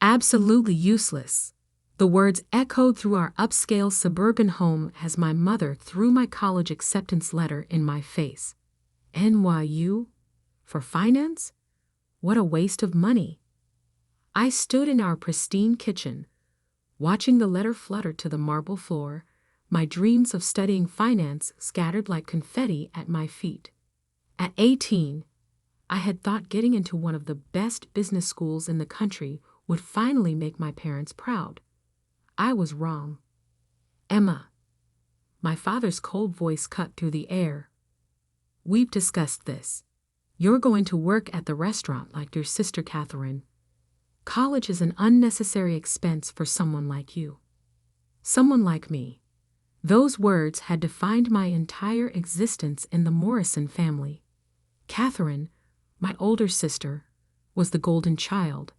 Absolutely useless. The words echoed through our upscale suburban home as my mother threw my college acceptance letter in my face. NYU? For finance? What a waste of money. I stood in our pristine kitchen, watching the letter flutter to the marble floor, my dreams of studying finance scattered like confetti at my feet. At 18, I had thought getting into one of the best business schools in the country would finally make my parents proud. I was wrong. Emma. My father's cold voice cut through the air. We've discussed this. You're going to work at the restaurant like your sister Catherine. College is an unnecessary expense for someone like you. Someone like me. Those words had defined my entire existence in the Morrison family. Catherine, my older sister, was the golden child,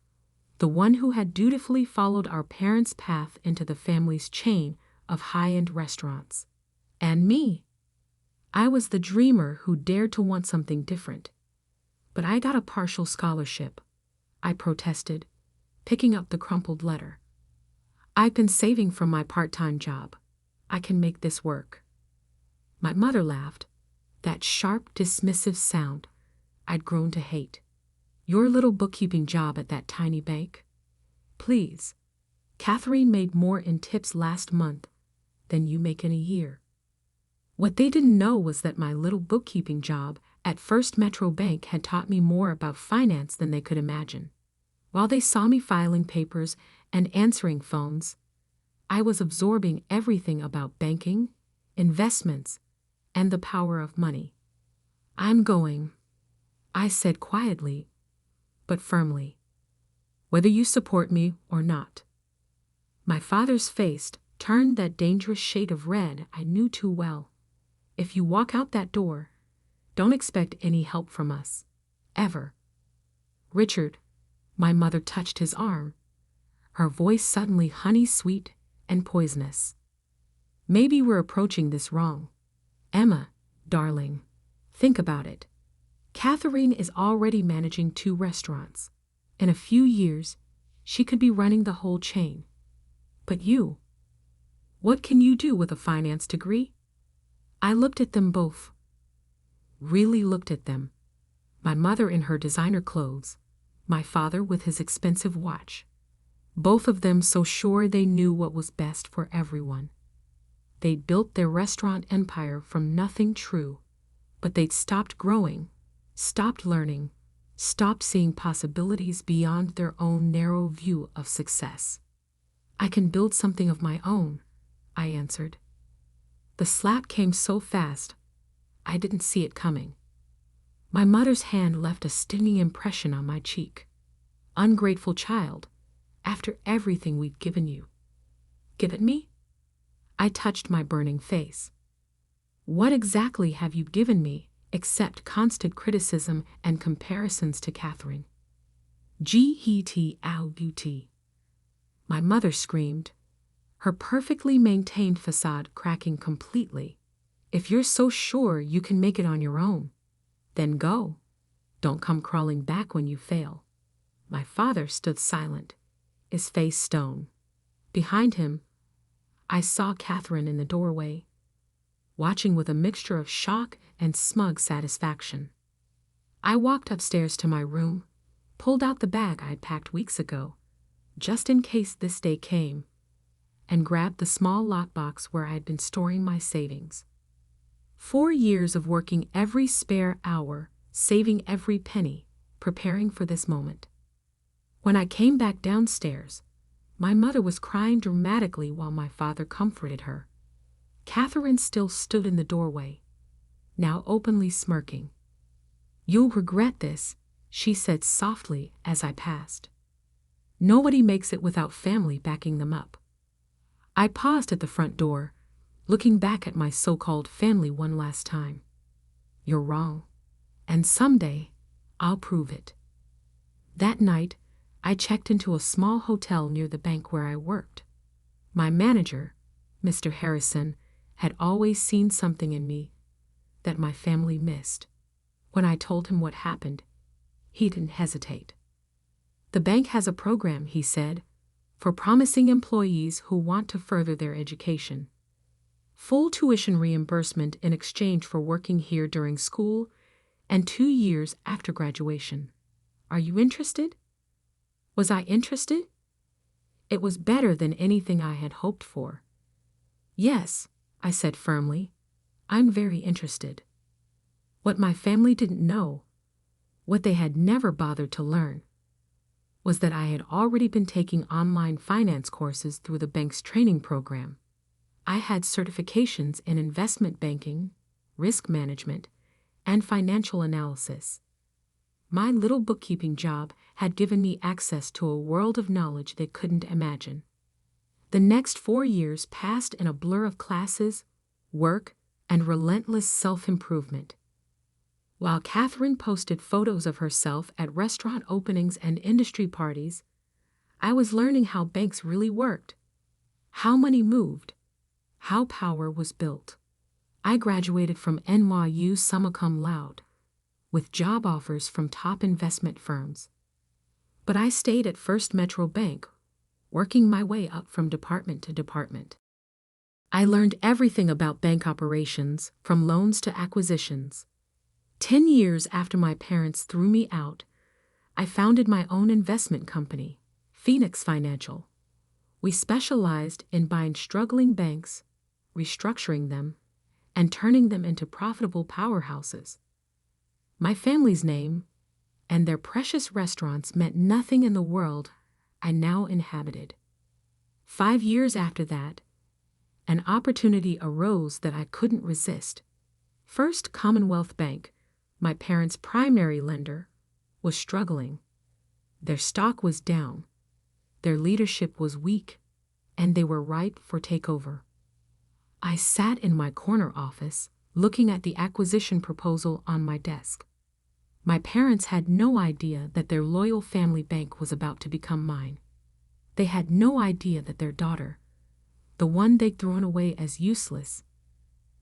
the one who had dutifully followed our parents' path into the family's chain of high-end restaurants. And me. I was the dreamer who dared to want something different. But I got a partial scholarship, I protested, picking up the crumpled letter. I've been saving from my part-time job. I can make this work. My mother laughed, that sharp, dismissive sound I'd grown to hate. Your little bookkeeping job at that tiny bank? Please. Catherine made more in tips last month than you make in a year. What they didn't know was that my little bookkeeping job at First Metro Bank had taught me more about finance than they could imagine. While they saw me filing papers and answering phones, I was absorbing everything about banking, investments, and the power of money. I'm going, I said quietly, but firmly, whether you support me or not. My father's face turned that dangerous shade of red I knew too well. If you walk out that door, don't expect any help from us. Ever. Richard, my mother touched his arm, her voice suddenly honey-sweet and poisonous. Maybe we're approaching this wrong. Emma, darling, think about it. Catherine is already managing 2 restaurants. In a few years, she could be running the whole chain. But you, what can you do with a finance degree? I looked at them both. Really looked at them. My mother in her designer clothes, my father with his expensive watch. Both of them so sure they knew what was best for everyone. They'd built their restaurant empire from nothing true, but they'd stopped growing, stopped learning, stopped seeing possibilities beyond their own narrow view of success. I can build something of my own, I answered. The slap came so fast, I didn't see it coming. My mother's hand left a stinging impression on my cheek. Ungrateful child, after everything we'd given you. Given me? I touched my burning face. What exactly have you given me except constant criticism and comparisons to Catherine? G-he-t-ow-beauty. My mother screamed, her perfectly maintained facade cracking completely. If you're so sure you can make it on your own, then go. Don't come crawling back when you fail. My father stood silent, his face stone. Behind him, I saw Catherine in the doorway, watching with a mixture of shock and smug satisfaction. I walked upstairs to my room, pulled out the bag I'd packed weeks ago, just in case this day came, and grabbed the small lockbox where I had been storing my savings. 4 years of working every spare hour, saving every penny, preparing for this moment. When I came back downstairs, my mother was crying dramatically while my father comforted her. Catherine still stood in the doorway, now openly smirking. You'll regret this, she said softly as I passed. Nobody makes it without family backing them up. I paused at the front door, looking back at my so-called family one last time. You're wrong, and someday I'll prove it. That night, I checked into a small hotel near the bank where I worked. My manager, Mr. Harrison, had always seen something in me that my family missed. When I told him what happened, he didn't hesitate. The bank has a program, he said, for promising employees who want to further their education. Full tuition reimbursement in exchange for working here during school and 2 years after graduation. Are you interested? Was I interested? It was better than anything I had hoped for. Yes, I said firmly. I'm very interested. What my family didn't know, what they had never bothered to learn, was that I had already been taking online finance courses through the bank's training program. I had certifications in investment banking, risk management, and financial analysis. My little bookkeeping job had given me access to a world of knowledge they couldn't imagine. The next 4 years passed in a blur of classes, work, and relentless self-improvement. While Catherine posted photos of herself at restaurant openings and industry parties, I was learning how banks really worked, how money moved, how power was built. I graduated from NYU summa cum laude, with job offers from top investment firms. But I stayed at First Metro Bank, working my way up from department to department. I learned everything about bank operations, from loans to acquisitions. 10 years after my parents threw me out, I founded my own investment company, Phoenix Financial. We specialized in buying struggling banks, restructuring them, and turning them into profitable powerhouses. My family's name and their precious restaurants meant nothing in the world I now inhabited. 5 years after that, an opportunity arose that I couldn't resist. First Commonwealth Bank, my parents' primary lender, was struggling. Their stock was down, their leadership was weak, and they were ripe for takeover. I sat in my corner office, looking at the acquisition proposal on my desk. My parents had no idea that their loyal family bank was about to become mine. They had no idea that their daughter, the one they'd thrown away as useless,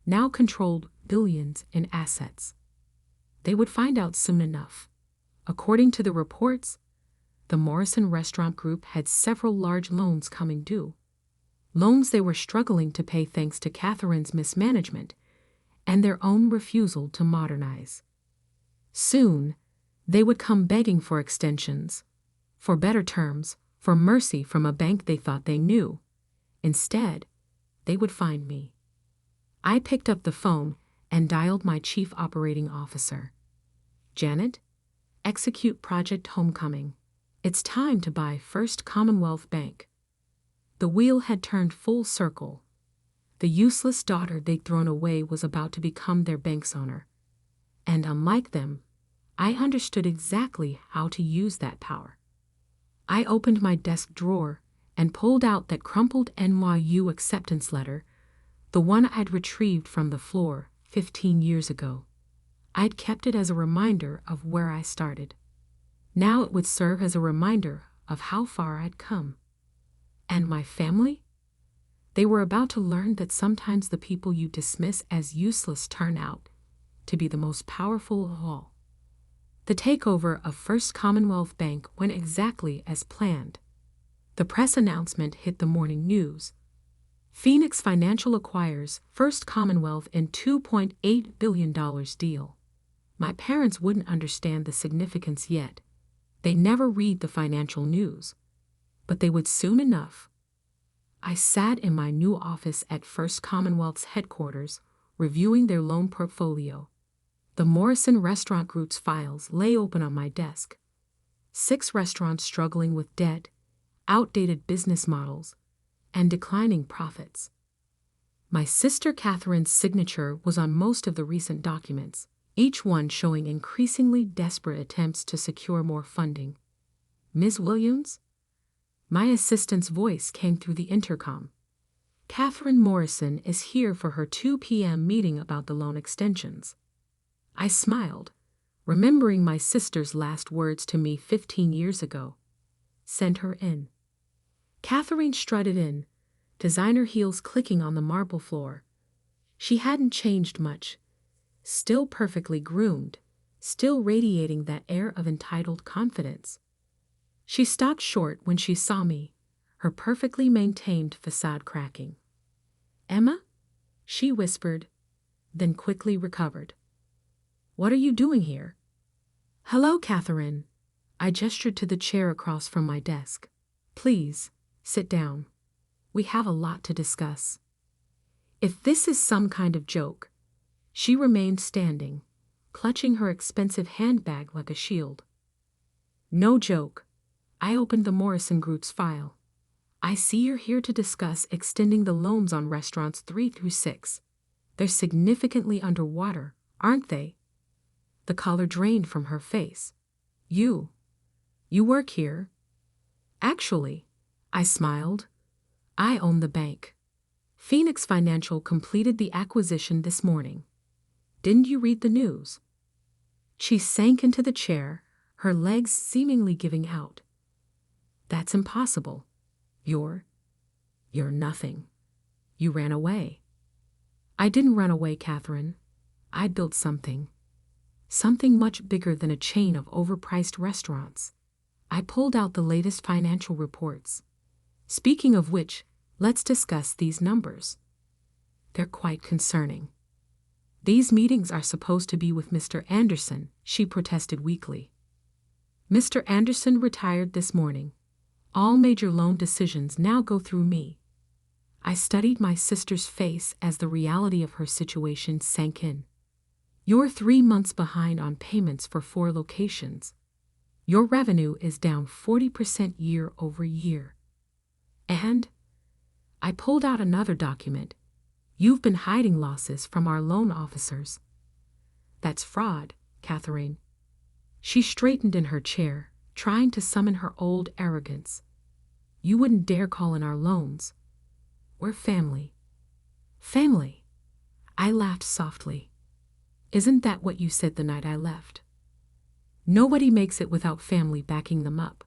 now controlled billions in assets. They would find out soon enough. According to the reports, the Morrison Restaurant Group had several large loans coming due. Loans they were struggling to pay thanks to Catherine's mismanagement and their own refusal to modernize. Soon, they would come begging for extensions, for better terms, for mercy from a bank they thought they knew. Instead, they would find me. I picked up the phone and dialed my chief operating officer. Janet, execute Project Homecoming. It's time to buy First Commonwealth Bank. The wheel had turned full circle. The useless daughter they'd thrown away was about to become their bank's owner. And unlike them, I understood exactly how to use that power. I opened my desk drawer and pulled out that crumpled NYU acceptance letter, the one I'd retrieved from the floor 15 years ago. I'd kept it as a reminder of where I started. Now it would serve as a reminder of how far I'd come. And my family? They were about to learn that sometimes the people you dismiss as useless turn out to be the most powerful of all. The takeover of First Commonwealth Bank went exactly as planned. The press announcement hit the morning news. Phoenix Financial acquires First Commonwealth in $2.8 billion deal. My parents wouldn't understand the significance yet. They never read the financial news, but they would soon enough. I sat in my new office at First Commonwealth's headquarters, reviewing their loan portfolio. The Morrison Restaurant Group's files lay open on my desk. 6 restaurants struggling with debt, outdated business models, and declining profits. My sister Catherine's signature was on most of the recent documents, each one showing increasingly desperate attempts to secure more funding. Ms. Williams? My assistant's voice came through the intercom. Catherine Morrison is here for her 2 p.m. meeting about the loan extensions. I smiled, remembering my sister's last words to me 15 years ago. Send her in. Catherine strutted in, designer heels clicking on the marble floor. She hadn't changed much, still perfectly groomed, still radiating that air of entitled confidence. She stopped short when she saw me, her perfectly maintained facade cracking. "Emma?" she whispered, then quickly recovered. "What are you doing here?" "Hello, Catherine." I gestured to the chair across from my desk. "Please, sit down. We have a lot to discuss." If this is some kind of joke, she remained standing, clutching her expensive handbag like a shield. "No joke." I opened the Morrison Group's file. "I see you're here to discuss extending the loans on restaurants 3 through 6. They're significantly underwater, aren't they?" The color drained from her face. You work here?" "Actually," I smiled, "I own the bank. Phoenix Financial completed the acquisition this morning. Didn't you read the news?" She sank into the chair, her legs seemingly giving out. "That's impossible. You're nothing. You ran away." "I didn't run away, Catherine. I built something. Something much bigger than a chain of overpriced restaurants." I pulled out the latest financial reports. "Speaking of which, let's discuss these numbers. They're quite concerning." "These meetings are supposed to be with Mr. Anderson," she protested weakly. "Mr. Anderson retired this morning. All major loan decisions now go through me." I studied my sister's face as the reality of her situation sank in. "You're 3 months behind on payments for 4 locations. Your revenue is down 40% year over year. And," I pulled out another document, "you've been hiding losses from our loan officers." "That's fraud, Catherine." She straightened in her chair, trying to summon her old arrogance. "You wouldn't dare call in our loans. We're family." "Family?" I laughed softly. "Isn't that what you said the night I left? Nobody makes it without family backing them up."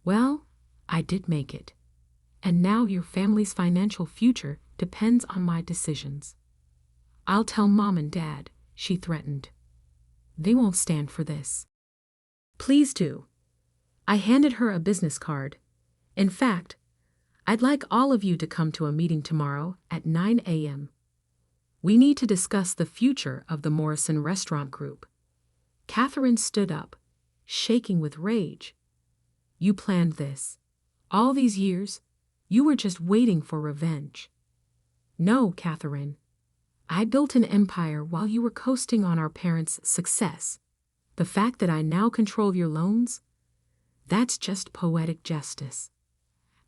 "Well, I did make it. And now your family's financial future depends on my decisions." "I'll tell Mom and Dad," she threatened. "They won't stand for this." "Please do." I handed her a business card. "In fact, I'd like all of you to come to a meeting tomorrow at 9 a.m. We need to discuss the future of the Morrison Restaurant Group." Catherine stood up, shaking with rage. "You planned this. All these years, you were just waiting for revenge." "No, Catherine. I built an empire while you were coasting on our parents' success. The fact that I now control your loans? That's just poetic justice."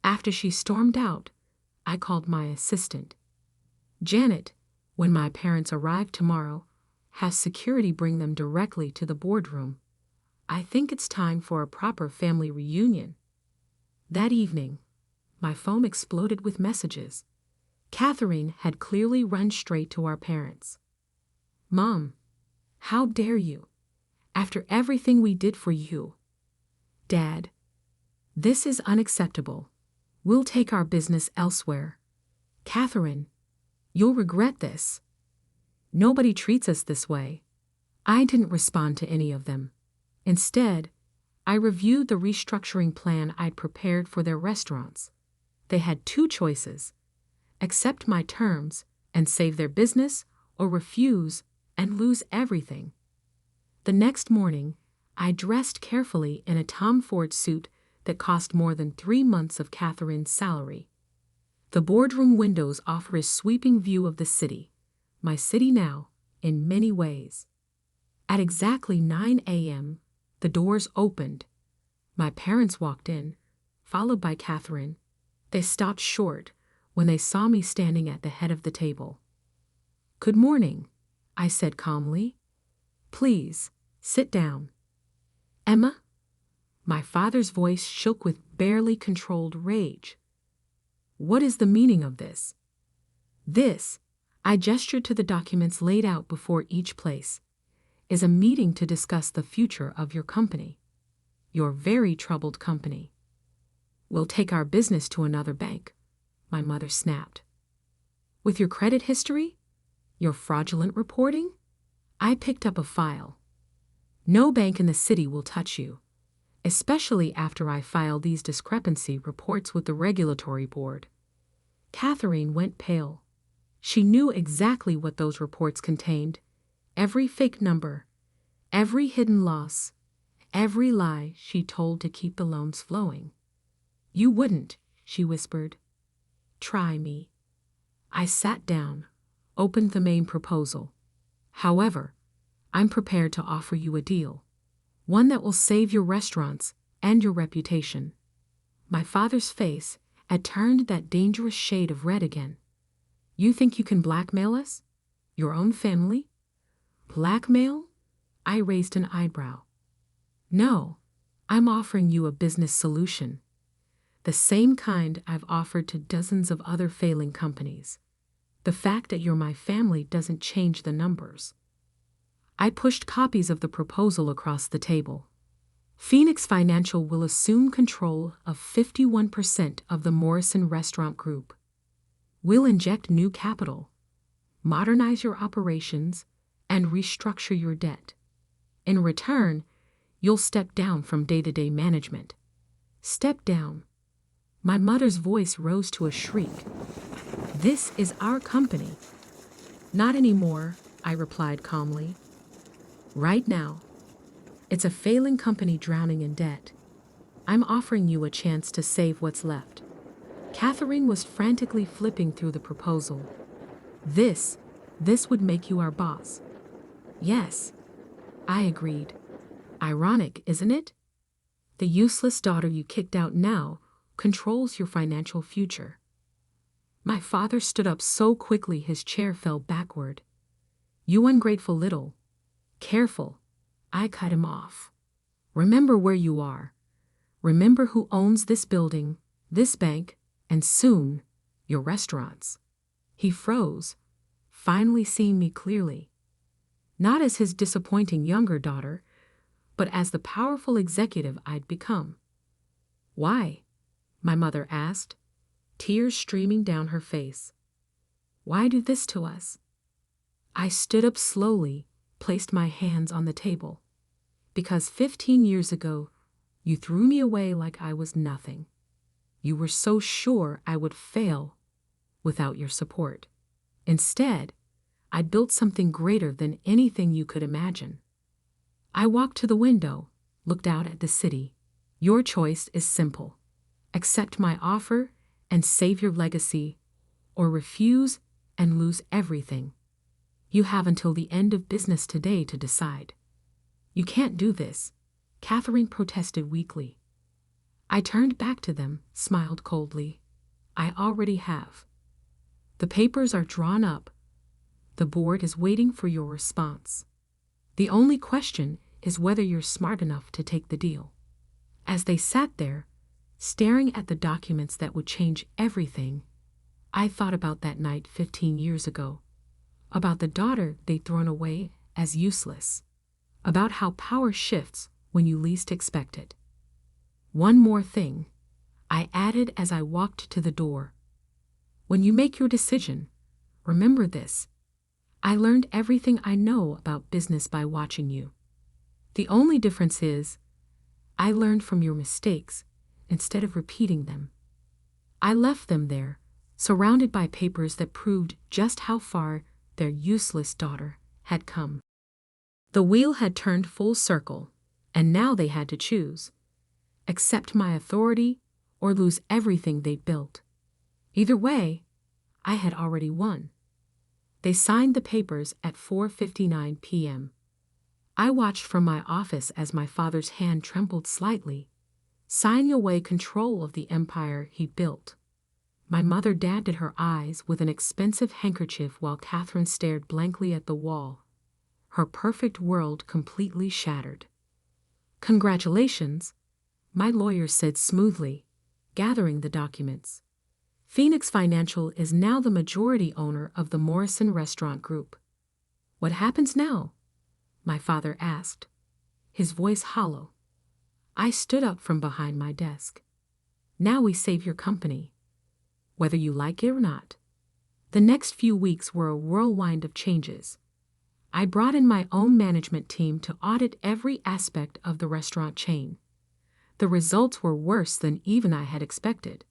After she stormed out, I called my assistant. "Janet, when my parents arrive tomorrow, have security bring them directly to the boardroom. I think it's time for a proper family reunion." That evening, my phone exploded with messages. Catherine had clearly run straight to our parents. "Mom, how dare you? After everything we did for you." "Dad, this is unacceptable. We'll take our business elsewhere." "Catherine, you'll regret this. Nobody treats us this way." I didn't respond to any of them. Instead, I reviewed the restructuring plan I'd prepared for their restaurants. They had 2 choices: accept my terms and save their business, or refuse and lose everything. The next morning, I dressed carefully in a Tom Ford suit that cost more than 3 months of Catherine's salary. The boardroom windows offer a sweeping view of the city, my city now, in many ways. At exactly 9 a.m., the doors opened. My parents walked in, followed by Catherine. They stopped short when they saw me standing at the head of the table. "Good morning," I said calmly. "Please, sit down." "Emma?" My father's voice shook with barely controlled rage. "What is the meaning of this?" "This," I gestured to the documents laid out before each place, "is a meeting to discuss the future of your company. Your very troubled company." "We'll take our business to another bank," my mother snapped. "With your credit history? Your fraudulent reporting?" I picked up a file. "No bank in the city will touch you. especially after I filed these discrepancy reports with the regulatory board. Catherine went pale. She knew exactly what those reports contained. Every fake number, every hidden loss, every lie she told to keep the loans flowing. "You wouldn't," she whispered. "Try me." I sat down, opened the main proposal. "However, I'm prepared to offer you a deal. One that will save your restaurants and your reputation." My father's face had turned that dangerous shade of red again. "You think you can blackmail us? Your own family?" "Blackmail?" I raised an eyebrow. "No, I'm offering you a business solution. The same kind I've offered to dozens of other failing companies. The fact that you're my family doesn't change the numbers." I pushed copies of the proposal across the table. Phoenix Financial will assume control of 51% of the Morrison Restaurant Group. We'll inject new capital, modernize your operations, and restructure your debt. In return, you'll step down from day-to-day management. Step down. My mother's voice rose to a shriek. "This is our company." "Not anymore," I replied calmly. "Right now. It's a failing company drowning in debt. I'm offering you a chance to save what's left." Catherine was frantically flipping through the proposal. This would make you our boss." "Yes," I agreed. "Ironic, isn't it? The useless daughter you kicked out now controls your financial future." My father stood up so quickly his chair fell backward. "You ungrateful little." "Careful," I cut him off. "Remember where you are. Remember who owns this building, this bank, and soon, your restaurants." He froze, finally seeing me clearly. Not as his disappointing younger daughter, but as the powerful executive I'd become. "Why?" my mother asked, tears streaming down her face. "Why do this to us?" I stood up slowly, placed my hands on the table. "Because 15 years ago, you threw me away like I was nothing. You were so sure I would fail without your support. Instead, I built something greater than anything you could imagine." I walked to the window, looked out at the city. "Your choice is simple. Accept my offer and save your legacy, or refuse and lose everything. You have until the end of business today to decide." "You can't do this," Catherine protested weakly. I turned back to them, smiled coldly. "I already have. The papers are drawn up. The board is waiting for your response. The only question is whether you're smart enough to take the deal." As they sat there, staring at the documents that would change everything, I thought about that night 15 years ago, about the daughter they'd thrown away as useless, about how power shifts when you least expect it. "One more thing," I added as I walked to the door. "When you make your decision, remember this. I learned everything I know about business by watching you. The only difference is, I learned from your mistakes instead of repeating them." I left them there, surrounded by papers that proved just how far their useless daughter had come. The wheel had turned full circle, and now they had to choose. Accept my authority or lose everything they built. Either way, I had already won. They signed the papers at 4:59 p.m. I watched from my office as my father's hand trembled slightly, signing away control of the empire he built. My mother dabbed at her eyes with an expensive handkerchief while Catherine stared blankly at the wall, her perfect world completely shattered. "Congratulations," my lawyer said smoothly, gathering the documents. "Phoenix Financial is now the majority owner of the Morrison Restaurant Group." "What happens now?" my father asked, his voice hollow. I stood up from behind my desk. "Now we save your company, whether you like it or not." The next few weeks were a whirlwind of changes. I brought in my own management team to audit every aspect of the restaurant chain. The results were worse than even I had expected.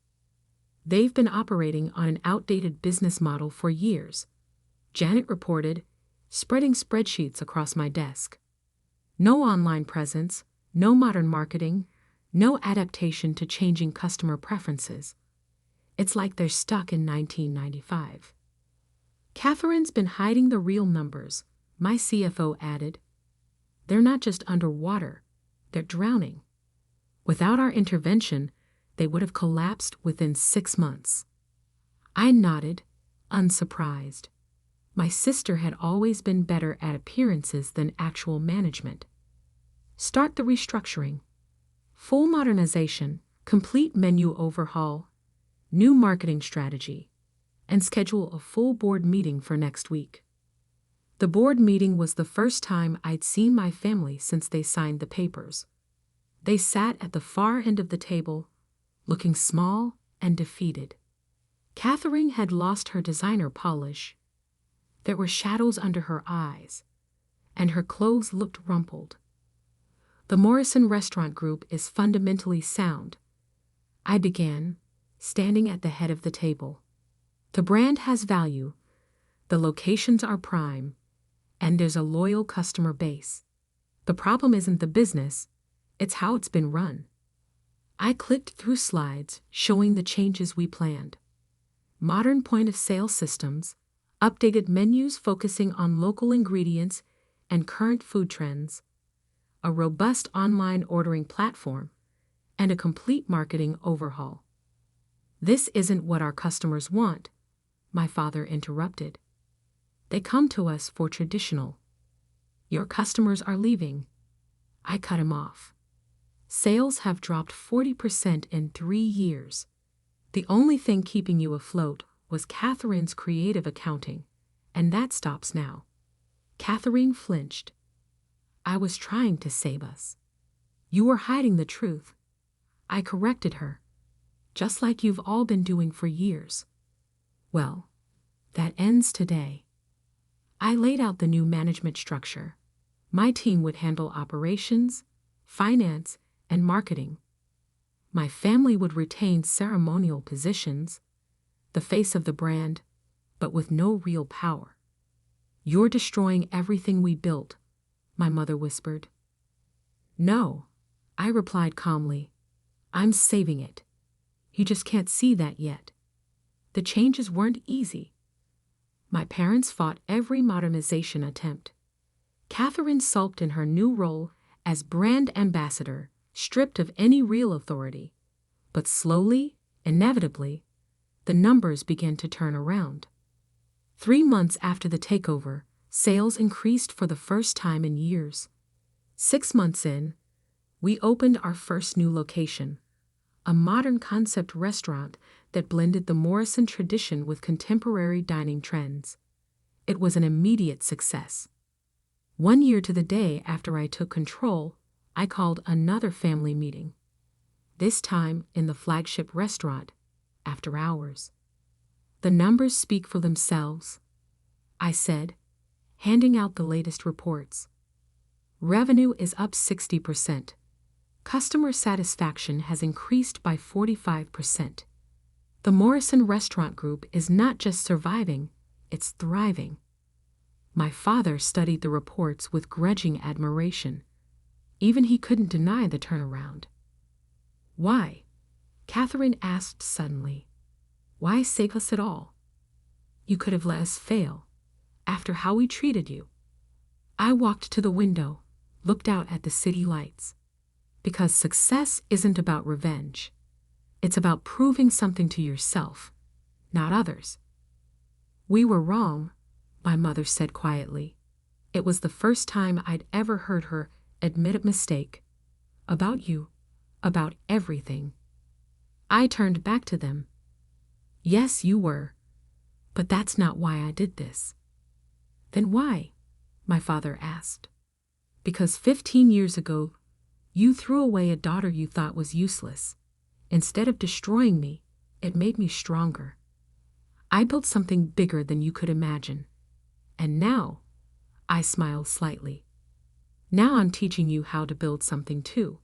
They've been operating on an outdated business model for years, Janet reported, spreading spreadsheets across my desk. No online presence, no modern marketing, no adaptation to changing customer preferences. It's like they're stuck in 1995. Catherine's been hiding the real numbers, my CFO added. They're not just underwater, they're drowning. Without our intervention, they would have collapsed within 6 months. I nodded, unsurprised. My sister had always been better at appearances than actual management. Start the restructuring. Full modernization, complete menu overhaul, new marketing strategy, and schedule a full board meeting for next week. The board meeting was the first time I'd seen my family since they signed the papers. They sat at the far end of the table, looking small and defeated. Catherine had lost her designer polish. There were shadows under her eyes, and her clothes looked rumpled. The Morrison Restaurant Group is fundamentally sound, I began, standing at the head of the table. The brand has value, the locations are prime, and there's a loyal customer base. The problem isn't the business, it's how it's been run. I clicked through slides showing the changes we planned. Modern point-of-sale systems, updated menus focusing on local ingredients and current food trends, a robust online ordering platform, and a complete marketing overhaul. This isn't what our customers want, my father interrupted. They come to us for traditional. Your customers are leaving. I cut him off. Sales have dropped 40% in 3 years. The only thing keeping you afloat was Catherine's creative accounting, and that stops now. Catherine flinched. I was trying to save us. You were hiding the truth. I corrected her, just like you've all been doing for years. Well, that ends today. I laid out the new management structure. My team would handle operations, finance, and marketing. My family would retain ceremonial positions, the face of the brand, but with no real power. You're destroying everything we built, my mother whispered. No, I replied calmly. I'm saving it. You just can't see that yet. The changes weren't easy. My parents fought every modernization attempt. Catherine sulked in her new role as brand ambassador, stripped of any real authority. But slowly, inevitably, the numbers began to turn around. 3 months after the takeover, sales increased for the first time in years. 6 months in, we opened our first new location, a modern concept restaurant that blended the Morrison tradition with contemporary dining trends. It was an immediate success. 1 year to the day after I took control, I called another family meeting. This time in the flagship restaurant, after hours. The numbers speak for themselves, I said, handing out the latest reports. Revenue is up 60%. Customer satisfaction has increased by 45%. The Morrison Restaurant Group is not just surviving, it's thriving. My father studied the reports with grudging admiration. Even he couldn't deny the turnaround. Why? Catherine asked suddenly. Why save us at all? You could have let us fail, after how we treated you. I walked to the window, looked out at the city lights. Because success isn't about revenge. It's about proving something to yourself, not others. We were wrong, my mother said quietly. It was the first time I'd ever heard her admit a mistake. About you, about everything. I turned back to them. Yes, you were. But that's not why I did this. Then why? My father asked. Because 15 years ago, you threw away a daughter you thought was useless. Instead of destroying me, it made me stronger. I built something bigger than you could imagine. And now, I smiled slightly. Now I'm teaching you how to build something too.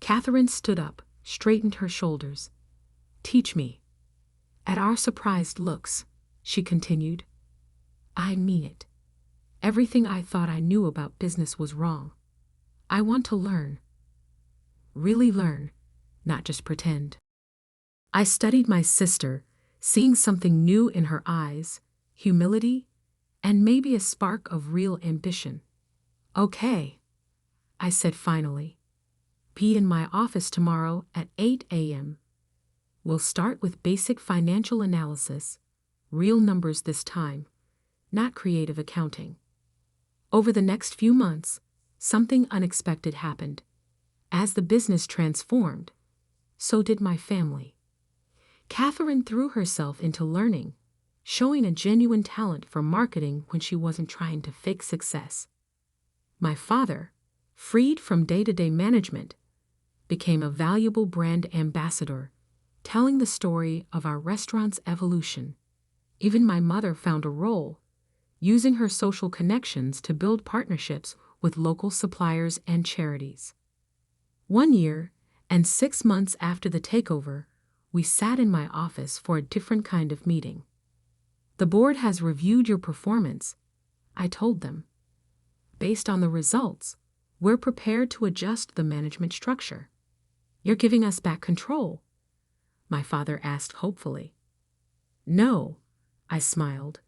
Catherine stood up, straightened her shoulders. Teach me. At our surprised looks, she continued. I mean it. Everything I thought I knew about business was wrong. I want to learn. Really learn, not just pretend. I studied my sister, seeing something new in her eyes, humility, and maybe a spark of real ambition. Okay, I said finally. Be in my office tomorrow at 8 a.m. We'll start with basic financial analysis, real numbers this time, not creative accounting. Over the next few months, something unexpected happened. As the business transformed, so did my family. Catherine threw herself into learning, showing a genuine talent for marketing when she wasn't trying to fake success. My father, freed from day-to-day management, became a valuable brand ambassador, telling the story of our restaurant's evolution. Even my mother found a role, using her social connections to build partnerships with local suppliers and charities. 1 year and 6 months after the takeover, we sat in my office for a different kind of meeting. The board has reviewed your performance, I told them. Based on the results, we're prepared to adjust the management structure. You're giving us back control? My father asked hopefully. No, I smiled.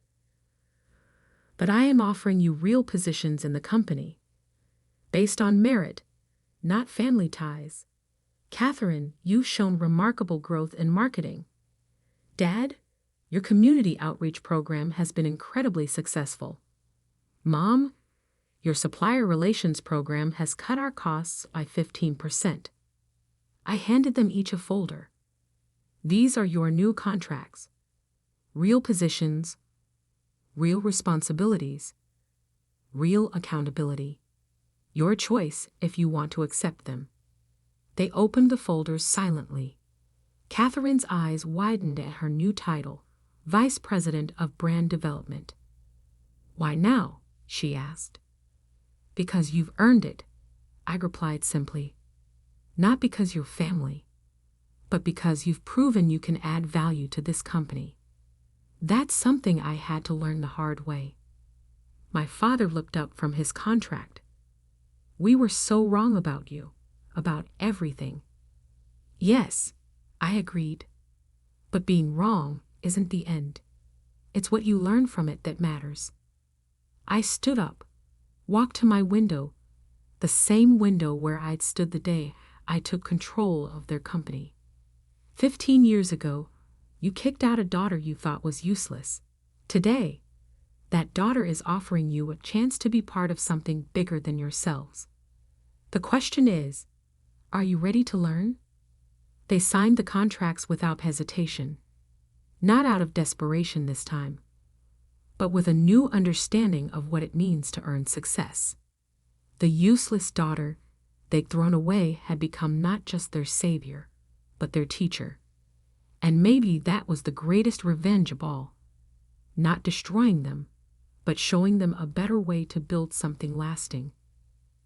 But I am offering you real positions in the company, based on merit, not family ties. Catherine, you've shown remarkable growth in marketing. Dad, your community outreach program has been incredibly successful. Mom, your supplier relations program has cut our costs by 15%. I handed them each a folder. These are your new contracts. Real positions, real responsibilities, real accountability. Your choice if you want to accept them. They opened the folders silently. Catherine's eyes widened at her new title, Vice President of Brand Development. Why now? She asked. Because you've earned it, I replied simply. Not because you're family, but because you've proven you can add value to this company. That's something I had to learn the hard way. My father looked up from his contract. We were so wrong about you, about everything. Yes, I agreed. But being wrong isn't the end. It's what you learn from it that matters. I stood up, walked to my window, the same window where I'd stood the day I took control of their company. 15 years ago, you kicked out a daughter you thought was useless. Today, that daughter is offering you a chance to be part of something bigger than yourselves. The question is, are you ready to learn? They signed the contracts without hesitation, not out of desperation this time, but with a new understanding of what it means to earn success. The useless daughter they'd thrown away had become not just their savior, but their teacher. And maybe that was the greatest revenge of all. Not destroying them, but showing them a better way to build something lasting.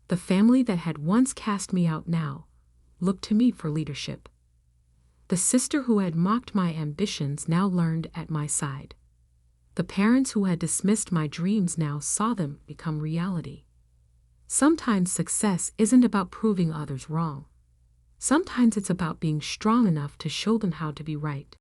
The family that had once cast me out now looked to me for leadership. The sister who had mocked my ambitions now learned at my side. The parents who had dismissed my dreams now saw them become reality. Sometimes success isn't about proving others wrong. Sometimes it's about being strong enough to show them how to be right.